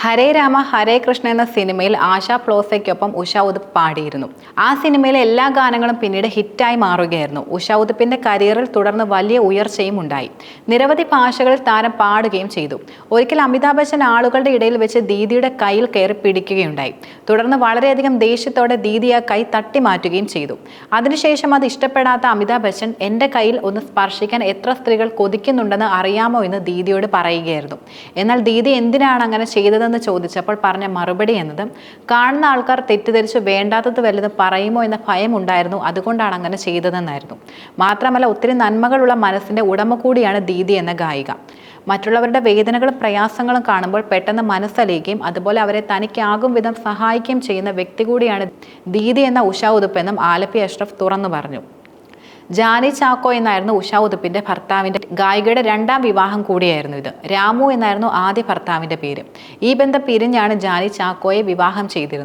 ഹരേ രാമ ഹരേ കൃഷ്ണ എന്ന സിനിമയിൽ ആശാ ഫ്ലോസയ്ക്കൊപ്പം ഉഷ ഉതുപ്പ് പാടിയിരുന്നു. ആ സിനിമയിലെ എല്ലാ ഗാനങ്ങളും പിന്നീട് ഹിറ്റായി മാറുകയായിരുന്നു. ഉഷ ഉതുപ്പിന്റെ കരിയറിൽ തുടർന്ന് വലിയ ഉയർച്ചയും ഉണ്ടായി. നിരവധി ഭാഷകളിൽ താരം പാടുകയും ചെയ്തു. ഒരിക്കൽ അമിതാഭ് ബച്ചൻ ആളുകളുടെ ഇടയിൽ വെച്ച് ദീദിയുടെ കയ്യിൽ കയറി പിടിക്കുകയുണ്ടായി. തുടർന്ന് വളരെയധികം ദേഷ്യത്തോടെ ദീദി ആ കൈ തട്ടി മാറ്റുകയും ചെയ്തു. അതിനുശേഷം അത് ഇഷ്ടപ്പെടാത്ത അമിതാഭ് ബച്ചൻ എന്റെ കയ്യിൽ ഒന്ന് സ്പർശിക്കാൻ എത്ര സ്ത്രീകൾ കൊതിക്കുന്നുണ്ടെന്ന് അറിയാമോ എന്ന് ദീദിയോട് പറയുകയായിരുന്നു. എന്നാൽ ദീദി എന്തിനാണ് അങ്ങനെ ചെയ്തതെന്ന് ചോദിച്ചപ്പോൾ പറഞ്ഞ മറുപടി എന്നത്, കാണുന്ന ആൾക്കാർ തെറ്റിദ്ധരിച്ച് വേണ്ടാത്തത് വല്ലതും പറയുമോ എന്ന ഭയം ഉണ്ടായിരുന്നു, അതുകൊണ്ടാണ് അങ്ങനെ ചെയ്തതെന്നായിരുന്നു. മാത്രമല്ല, ഒത്തിരി നന്മകളുള്ള മനസ്സിന്റെ ഉടമ കൂടിയാണ് ദീദി എന്ന ഗായിക. മറ്റുള്ളവരുടെ വേദനകളും പ്രയാസങ്ങളും കാണുമ്പോൾ പെട്ടെന്ന് മനസ്സലിയുകയും അതുപോലെ അവരെ തനിക്കാകും വിധം സഹായിക്കുകയും ചെയ്യുന്ന വ്യക്തി കൂടിയാണ് ദീദി എന്ന ഉഷ ഉതുപ്പ് എന്നും ആലപ്പി അഷ്റഫ് തുറന്നു പറഞ്ഞു. ജാനി ചാക്കോ എന്നായിരുന്നു ഉഷ ഉതുപ്പിന്റെ ഭർത്താവിന്റെ ഗായികയുടെ രണ്ടാം വിവാഹം കൂടിയായിരുന്നു ഇത്. രാമു എന്നായിരുന്നു ആദ്യ ഭർത്താവിന്റെ പേര്. ഈ ബന്ധം പിരിഞ്ഞാണ് ജാനി ചാക്കോയെ വിവാഹം ചെയ്തിരുന്നത്.